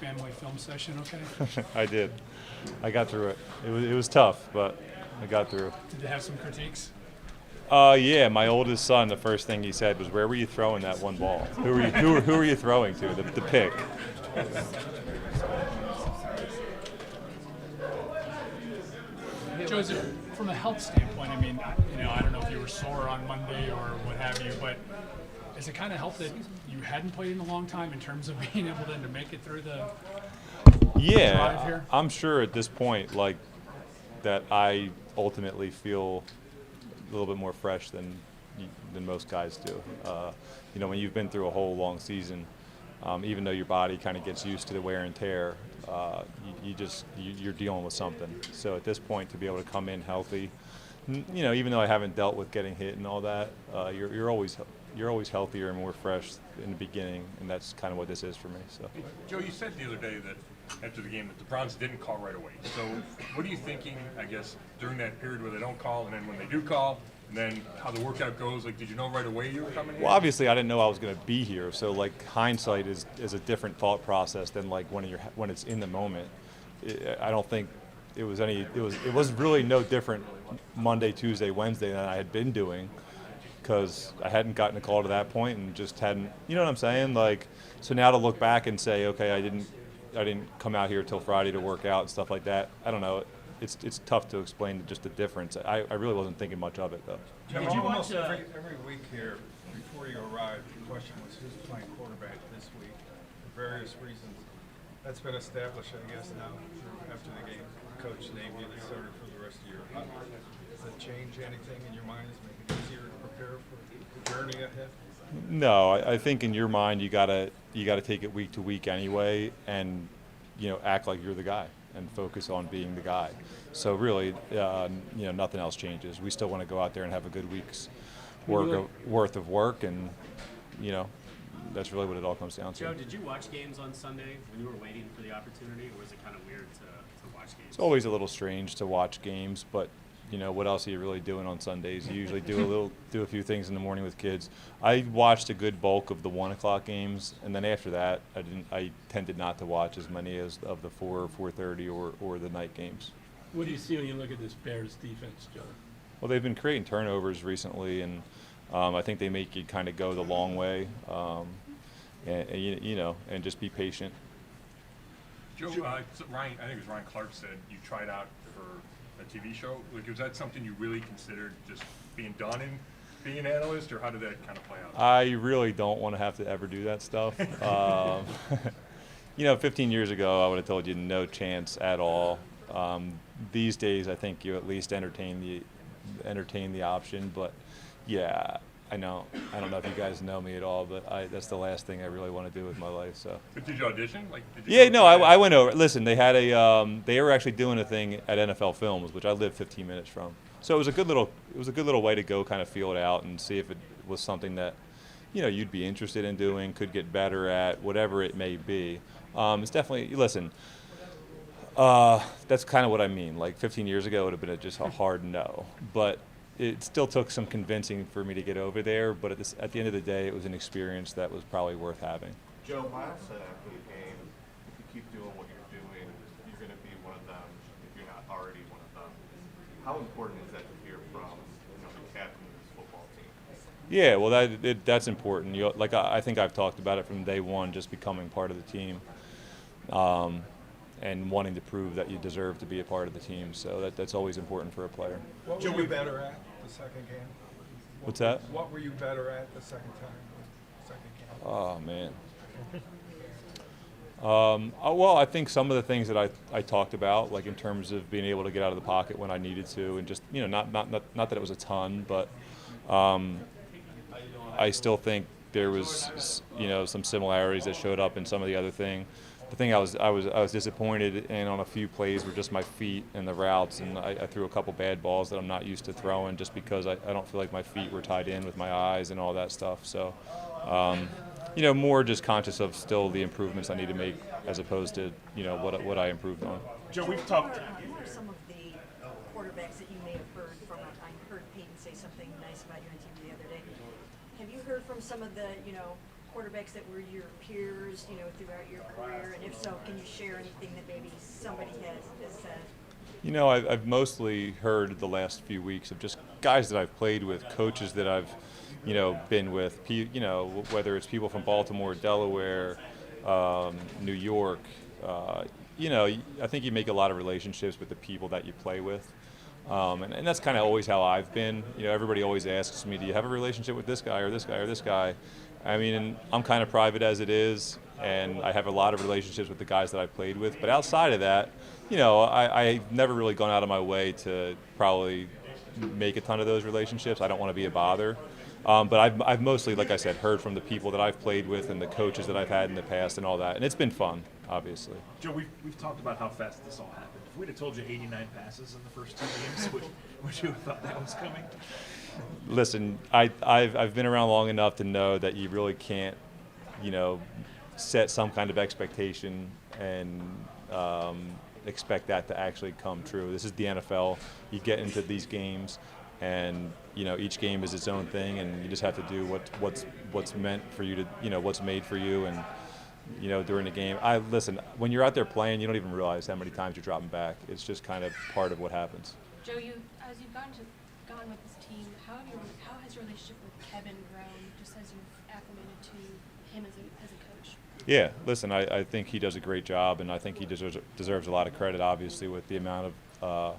family film session okay? I did. I got through it. It was tough, but I got through. Did they have some critiques? Yeah, my oldest son, the first thing he said was, "Where were you throwing that one ball? Who were you throwing to? The pick." Joseph, from a health standpoint, I mean, I don't know if you were sore on Monday or what have you, but is it kind of helped that you hadn't played in a long time in terms of being able then to make it through the drive Yeah, here? I'm sure at this point, like, that I ultimately feel a little bit more fresh than most guys do. When you've been through a whole long season, even though your body kind of gets used to the wear and tear, you're dealing with something. So at this point, to be able to come in healthy, even though I haven't dealt with getting hit and all that, you're always healthier and more fresh in the beginning, and that's kind of what this is for me. So, Joe, you said the other day that after the game that the Browns didn't call right away. So what are you thinking, I guess, during that period where they don't call, and then when they do call, and then how the workout goes? Like, did you know right away you were coming here? well, obviously, I didn't know I was going to be here, so like hindsight is a different thought process than like when it's in the moment. I don't think it was really no different Monday, Tuesday, Wednesday than I had been doing, because I hadn't gotten a call to that point and just hadn't, you know what I'm saying? Like, so now to look back and say, okay, I didn't come out here till Friday to work out and stuff like that. I don't know. It's tough to explain just the difference. I really wasn't thinking much of it though. Did you watch every week here before you arrived? The question was who's playing quarterback this week for various reasons. That's been established, I guess, now after the game. Coach named you the starter for the rest of your life. Does that change anything in your mind? Does it make it easier to prepare for the journey ahead? No, I think in your mind you gotta take it week to week anyway, and act like you're the guy and focus on being the guy. So really, nothing else changes. We still want to go out there and have a good week's worth of work, and that's really what it all comes down to. Joe, did you watch games on Sunday when you were waiting for the opportunity, or was it kind of weird to watch games? It's always a little strange to watch games, but what else are you really doing on Sundays? You usually do a few things in the morning with kids. I watched a good bulk of the 1 o'clock games, and then after that, I tended not to watch as many as of the 4 or 4:30 or the night games. What do you see when you look at this Bears defense, Joe? Well, they've been creating turnovers recently, and I think they make you kind of go the long way, and just be patient. Joe, Ryan, I think it was Ryan Clark said you tried out for a TV show. Like, was that something you really considered just being done in being an analyst, or how did that kind of play out? I really don't want to have to ever do that stuff. 15 years ago, I would have told you no chance at all. These days, I think you at least entertain the option. But yeah, I know. I don't know if you guys know me at all, but that's the last thing I really want to do with my life. So. But did you audition? I went over. Listen, they had they were actually doing a thing at NFL Films, which I live 15 minutes from. So it was a good little way to go, kind of feel it out and see if it was something that, you'd be interested in doing, could get better at, whatever it may be. It's definitely, listen. That's kind of what I mean. Like 15 years ago, it would have been just a hard no, but it still took some convincing for me to get over there. But at the end of the day, it was an experience that was probably worth having. Joe, Miles said after the game, if you keep doing what you're doing, you're going to be one of them if you're not already one of them. How important is that to hear from the captain of this football team? Yeah, well, that's important. I think I've talked about it from day one, just becoming part of the team. And wanting to prove that you deserve to be a part of the team. So that's always important for a player. What were you better at the second game? What's that? What were you better at the second game? Oh, man. Well, I think some of the things that I talked about, like in terms of being able to get out of the pocket when I needed to, and just, not that it was a ton, but I still think there was, some similarities that showed up in some of the other thing. The thing I was disappointed in on a few plays were just my feet and the routes, and I threw a couple bad balls that I'm not used to throwing just because I don't feel like my feet were tied in with my eyes and all that stuff. So, more just conscious of still the improvements I need to make as opposed to, what I improved on. Joe, we've talked. Who are some of the quarterbacks that you may have heard from? I heard Peyton say something nice about you on TV the other day. Have you heard from some of the, quarterbacks that were your peers, throughout your career? And if so, can you share anything that maybe somebody has said? I've mostly heard the last few weeks of just guys that I've played with, coaches that I've, been with, whether it's people from Baltimore, Delaware, New York. I think you make a lot of relationships with the people that you play with. And that's kind of always how I've been. Everybody always asks me, do you have a relationship with this guy or this guy or this guy? I mean, I'm kind of private as it is, and I have a lot of relationships with the guys that I've played with. But outside of that, I've never really gone out of my way to probably make a ton of those relationships. I don't want to be a bother. But I've mostly, like I said, heard from the people that I've played with and the coaches that I've had in the past and all that. And it's been fun, obviously. Joe, we've talked about how fast this all happened. If we'd have told you 89 passes in the first 2 games, would you have thought that was coming? Listen, I've been around long enough to know that you really can't, set some kind of expectation and expect that to actually come true. This is the NFL. You get into these games, and each game is its own thing, and you just have to do what's meant for you to, what's made for you, and during the game. Listen, when you're out there playing, you don't even realize how many times you're dropping back. It's just kind of part of what happens. Joe, as you've gone with this team, how has your relationship with Kevin grown, just as you've acclimated to him as a coach? Yeah, listen, I think he does a great job, and I think he deserves a lot of credit, obviously, with the amount of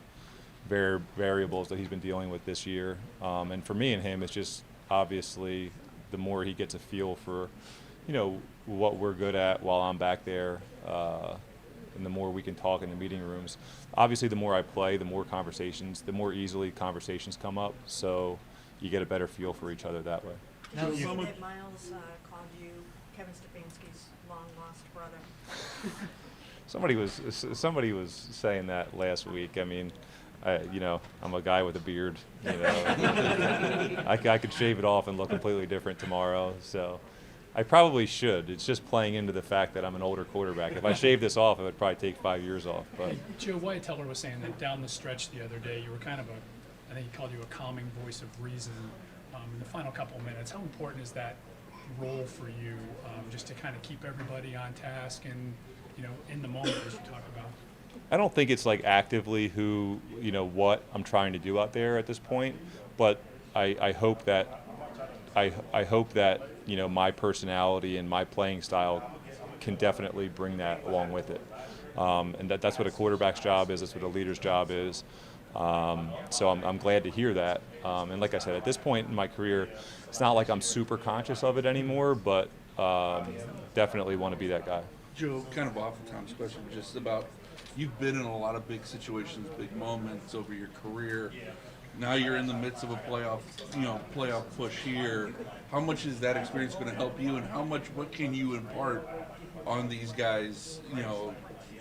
variables that he's been dealing with this year. And for me and him, it's just obviously the more he gets a feel for, what we're good at while I'm back there, and the more we can talk in the meeting rooms. Obviously, the more I play, the more easily conversations come up, so you get a better feel for each other that way. Did you see that Miles called you Kevin Stefanski's long-lost brother? Somebody was saying that last week. I mean, I'm a guy with a beard. I could shave it off and look completely different tomorrow. So I probably should. It's just playing into the fact that I'm an older quarterback. If I shaved this off, it would probably take 5 years off. But Joe, Wyatt Teller was saying that down the stretch the other day, you were kind of I think he called you a calming voice of reason in the final couple of minutes. How important is that role for you, just to kind of keep everybody on task and, in the moment as you talk about? I don't think it's like actively what I'm trying to do out there at this point, but I hope that my personality and my playing style can definitely bring that along with it, and that's what a quarterback's job is. That's what a leader's job is. So I'm glad to hear that. And like I said, at this point in my career, it's not like I'm super conscious of it anymore, but definitely want to be that guy. Joe, kind of off of Tom's question, just about you've been in a lot of big situations, big moments over your career. Now you're in the midst of a playoff push here. How much is that experience going to help you, and what can you impart on these guys,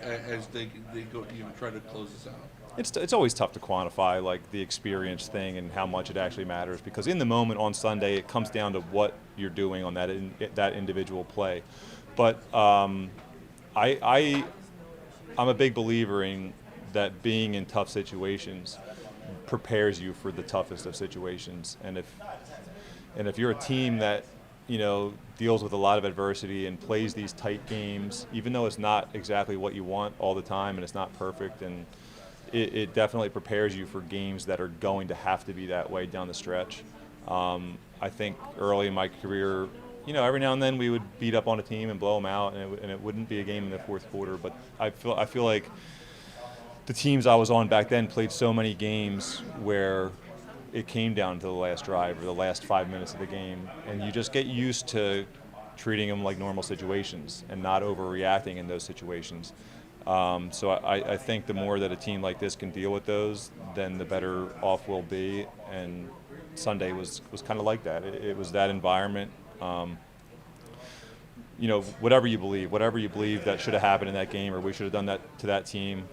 as they go, try to close this out? It's always tough to quantify like the experience thing and how much it actually matters, because in the moment on Sunday it comes down to what you're doing on that individual play. But I'm a big believer in that being in tough situations prepares you for the toughest of situations. And if you're a team that deals with a lot of adversity and plays these tight games, even though it's not exactly what you want all the time and it's not perfect, and it definitely prepares you for games that are going to have to be that way down the stretch. I think early in my career, every now and then we would beat up on a team and blow them out, and it wouldn't be a game in the fourth quarter. But I feel like the teams I was on back then played so many games where it came down to the last drive or the last 5 minutes of the game, and you just get used to treating them like normal situations and not overreacting in those situations. So I think the more that a team like this can deal with those, then the better off we'll be. And Sunday was kind of like that. It was that environment. Whatever you believe that should have happened in that game, or we should have done that to that team,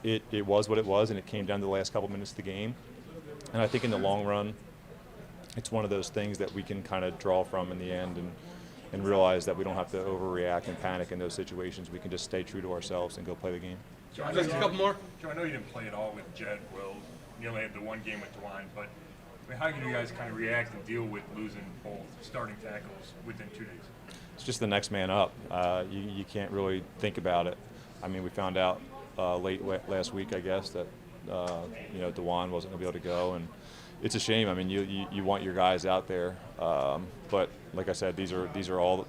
it was what it was, and it came down to the last couple minutes of the game. And I think in the long run, it's one of those things that we can kind of draw from in the end and realize that we don't have to overreact and panic in those situations. We can just stay true to ourselves and go play the game. Joe, I know you didn't play at all with Jed, Will. You only had the one game with DeWine, but mean, how do you guys kind of react and deal with losing both starting tackles within 2 days? It's just the next man up. You can't really think about it. I mean, we found out late last week, I guess, that DeJuan wasn't going to be able to go, and it's a shame. I mean, you want your guys out there, but like I said, these are all.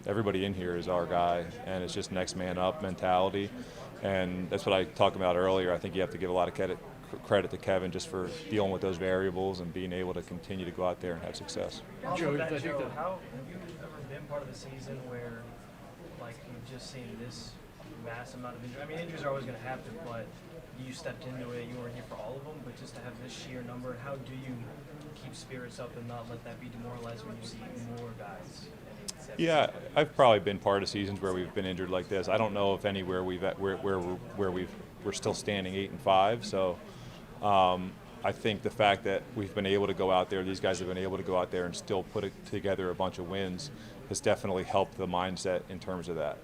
Everybody in here is our guy, and it's just next man up mentality, and that's what I talked about earlier. I think you have to give a lot of credit to Kevin just for dealing with those variables and being able to continue to go out there and have success. Joe, how have you ever been part of the season where, like, you've just seen this mass amount of injuries? I mean, injuries are always going to happen, but you stepped into it. You weren't here for all of them, but just to have this sheer number, how do you keep spirits up and not let that be demoralized when you see more guys? Yeah, I've probably been part of seasons where we've been injured like this. I don't know if anywhere we're still standing 8-5. So I think the fact that we've been able to go out there, these guys have been able to go out there and still put together a bunch of wins, has definitely helped the mindset in terms of that.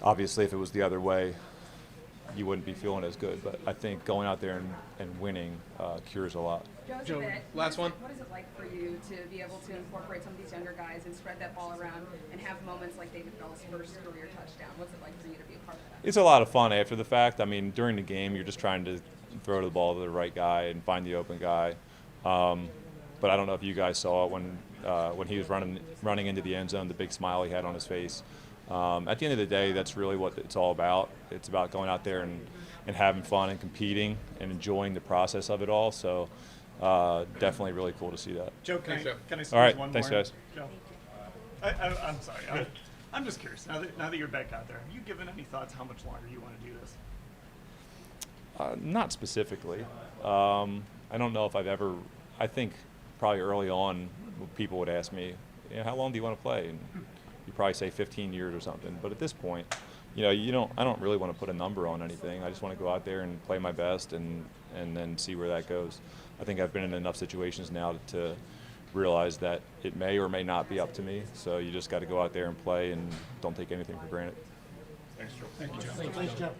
Obviously, if it was the other way, you wouldn't be feeling as good. But I think going out there and winning cures a lot. Joe, last one. What is it like for you to be able to incorporate some of these younger guys and spread that ball around and have moments like David Bell's first career touchdown? What's it like for you to be a part of that? It's a lot of fun after the fact. I mean, during the game, you're just trying to throw the ball to the right guy and find the open guy. But I don't know if you guys saw it when he was running into the end zone, the big smile he had on his face. At the end of the day, that's really what it's all about. It's about going out there and having fun and competing and enjoying the process of it all. So definitely really cool to see that. Joe, can I squeeze all right, one thanks more? guys. Joe, I'm sorry. I'm just curious. Now that you're back out there, have you given any thoughts how much longer you want to do this? Not specifically. I don't know if I've ever. I think probably early on, people would ask me, how long do you want to play? And you probably say 15 years or something. But at this point, I don't really want to put a number on anything. I just want to go out there and play my best and then see where that goes. I think I've been in enough situations now to realize that it may or may not be up to me. So you just got to go out there and play and don't take anything for granted. Thanks, Joe. Thank you, Joe. Thanks, Joe.